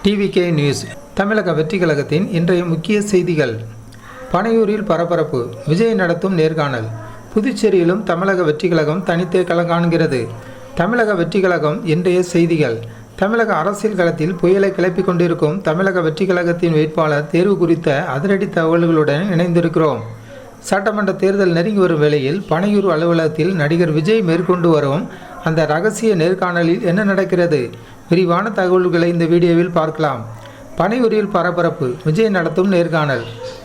TVK news. தமிழக வெற்றி கழகத்தின் இன்றைய முக்கிய செய்திகள். பனையூரில் பரபரப்பு, விஜய் நடத்தும் நேர்காணல். புதுச்சேரியிலும் தமிழக வெற்றி கழகம் தனித்தே களங்காண்கிறது. தமிழக வெற்றி கழகம் இன்றைய செய்திகள். தமிழக அரசியல் களத்தில் புயலை கிளப்பிக் கொண்டிருக்கும் தமிழக வெற்றி கழகத்தின் வேட்பாளர் தேர்வு குறித்த அதிரடி தகவல்களுடன் இணைந்திருக்கிறோம். சட்டமன்ற தேர்தல் நெருங்கி வரும் வேளையில் பனையூர் அலுவலகத்தில் நடிகர் விஜய் மேற்கொண்டு வரும் அந்த ரகசிய நேர்காணலில் என்ன நடக்கிறது? விரிவான தகவல்களை இந்த வீடியோவில் பார்க்கலாம். பனையூரில் பரபரப்பு, விஜய் நடத்தும் நேர்காணல்.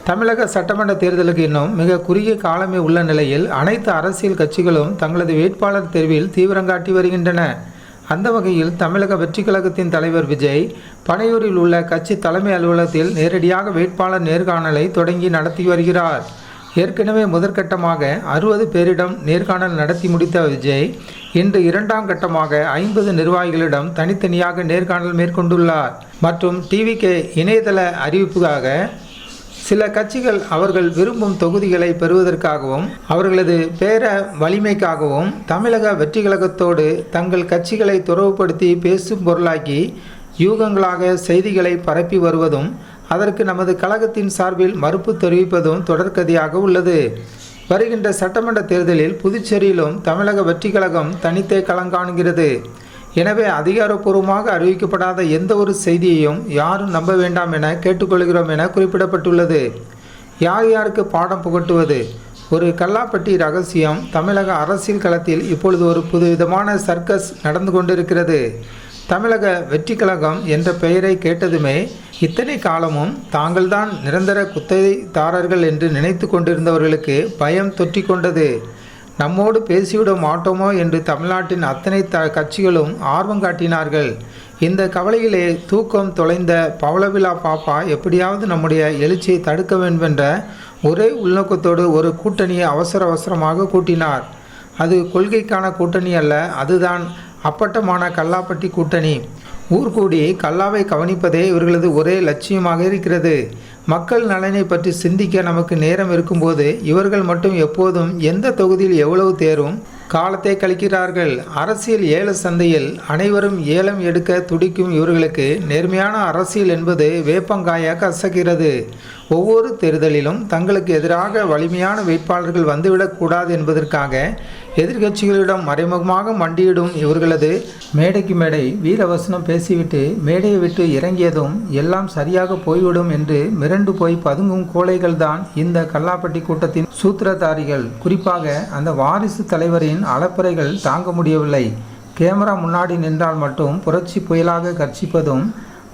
தமிழக சட்டமன்ற தேர்தலுக்கு இன்னும் மிக குறுகிய காலமே உள்ள நிலையில் அனைத்து அரசியல் கட்சிகளும் தங்களது வேட்பாளர் தேர்வில் தீவிரம் காட்டி வருகின்றன. அந்த வகையில் தமிழக வெற்றி கழகத்தின் தலைவர் விஜய் பனையூரில் உள்ள கட்சி தலைமை அலுவலகத்தில் நேரடியாக வேட்பாளர் நேர்காணலை தொடங்கி நடத்தி வருகிறார். ஏற்கனவே முதற்கட்டமாக 60 பேரிடம் நேர்காணல் நடத்தி முடித்த விஜய் இன்று இரண்டாம் கட்டமாக 50 நிர்வாகிகளிடம் தனித்தனியாக நேர்காணல் மேற்கொண்டுள்ளார். மற்றும் டிவிகே இணையதள அறிவிப்புக்காக சில கட்சிகள் அவர்கள் விரும்பும் தொகுதிகளை பெறுவதற்காகவும் அவர்களது பேர வலிமைக்காகவும் தமிழக வெற்றி கழகத்தோடு தங்கள் கட்சிகளை துறவுபடுத்தி பேசும் பொருளாக்கி யூகங்களாக செய்திகளை பரப்பி வருவதும் அதற்கு நமது கழகத்தின் சார்பில் மறுப்பு தெரிவிப்பதும் தொடர்கதையாக உள்ளது. வருகின்ற சட்டமன்ற தேர்தலில் புதுச்சேரியிலும் தமிழக வெற்றி கழகம் தனித்தே களங்காணுகிறது. எனவே அதிகாரப்பூர்வமாக அறிவிக்கப்படாத எந்த ஒரு செய்தியையும் யாரும் நம்ப வேண்டாம் என கேட்டுக்கொள்கிறோம் என குறிப்பிடப்பட்டுள்ளது. யார் யாருக்கு பாடம் புகட்டுவது? ஒரு கல்லாப்பட்டி ரகசியம். தமிழக அரசியல் களத்தில் இப்பொழுது ஒரு புதுவிதமான சர்க்கஸ் நடந்து கொண்டிருக்கிறது. தமிழக வெற்றி கழகம் என்ற பெயரை கேட்டதுமே இத்தனை காலமும் தாங்கள்தான் நிரந்தர குத்தகைதாரர்கள் என்று நினைத்து கொண்டிருந்தவர்களுக்கு பயம் தொற்றி கொண்டது. நம்மோடு பேசிவிட மாட்டோமோ என்று தமிழ்நாட்டின் அத்தனை கட்சிகளும் ஆர்வம் காட்டினார்கள். இந்த கவலையிலே தூக்கம் தொலைந்த பவளவிழா பாப்பா எப்படியாவது நம்முடைய எழுச்சியை தடுக்க வேண்டும் என்ற ஒரே உள்நோக்கத்தோடு ஒரு கூட்டணியை அவசரமாக கூட்டினார். அது கொள்கைக்கான கூட்டணி அல்ல, அதுதான் அப்பட்டமான கல்லாப்பட்டி கூட்டணி. ஊர்கூடி கல்லாவை கவனிப்பதே இவர்களது ஒரே லட்சியமாக இருக்கிறது. மக்கள் நலனை பற்றி சிந்திக்க நமக்கு நேரம் இருக்கும்போது இவர்கள் மட்டும் எப்போதும் எந்த தொகுதியில் எவ்வளவு தேரும் காலத்தை கழிக்கிறார்கள். அரசியல் ஏல சந்தையில் அனைவரும் ஏலம் எடுக்க துடிக்கும் இவர்களுக்கு நேர்மையான அரசியல் என்பது வேப்பங்காயாக கசக்கிறது. ஒவ்வொரு தேர்தலிலும் தங்களுக்கு எதிராக வலிமையான வேட்பாளர்கள் வந்துவிடக்கூடாது என்பதற்காக எதிர்கட்சிகளிடம் மறைமுகமாக மண்டியிடும் இவர்களது மேடைக்கு மேடை வீரவசனம் பேசிவிட்டு மேடையை விட்டு இறங்கியதும் எல்லாம் சரியாக போய்விடும் என்று மிரண்டு போய் பதுங்கும் கோழைகள்தான் இந்த கல்லாப்பட்டி கூட்டத்தின் சூத்திரதாரிகள். குறிப்பாக அந்த வாரிசு தலைவரின் அலப்பறைகள் தாங்க முடியவில்லை. கேமரா முன்னாடி நின்றால் மட்டும் புரட்சி புயலாக கர்ச்சிப்பதும்,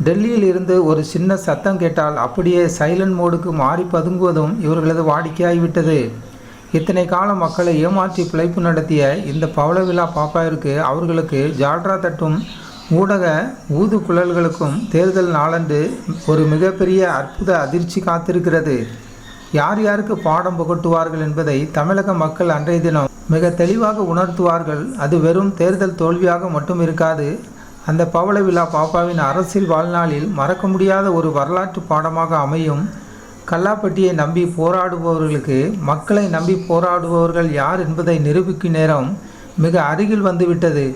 டெல்லியில் இருந்து ஒரு சின்ன சத்தம் கேட்டால் அப்படியே சைலண்ட் மோடுக்கு மாறி பதுங்குவதும் இவர்களது வாடிக்கையாகிவிட்டது. இத்தனை காலம் மக்களை ஏமாற்றி பிழைப்பு நடத்திய இந்த பவளவிழா பாப்பாவிற்கு அவர்களுக்கு ஜால்ரா தட்டும் ஊடக ஊது குழல்களுக்கும் தேர்தல் நாளன்று ஒரு மிகப்பெரிய அற்புத அதிர்ச்சி காத்திருக்கிறது. யார் யாருக்கு பாடம் புகட்டுவார்கள் என்பதை தமிழக மக்கள் அன்றைய தினம் மிக தெளிவாக உணர்த்துவார்கள். அது வெறும் தேர்தல் தோல்வியாக மட்டும் இருக்காது. அந்த பவளவிழா பாப்பாவின் அரசியல் வாழ்நாளில் மறக்க முடியாத ஒரு வரலாற்று பாடமாக அமையும். கல்லாப்பட்டியை நம்பி போராடுபவர்களுக்கு மக்களை நம்பி போராடுபவர்கள் யார் என்பதை நிரூபிக்கும் நேரம் மிக அருகில் வந்துவிட்டது.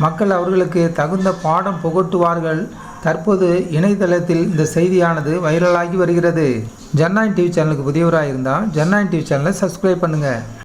மக்கள் அவர்களுக்கு தகுந்த பாடம் புகட்டுவார்கள். தற்போது இணையதளத்தில் இந்த செய்தியானது வைரலாகி வருகிறது. ஜன்9 டிவி சேனலுக்கு புதியவராக இருந்தால் ஜன்9 டிவி சேனலை சப்ஸ்கிரைப் பண்ணுங்கள்.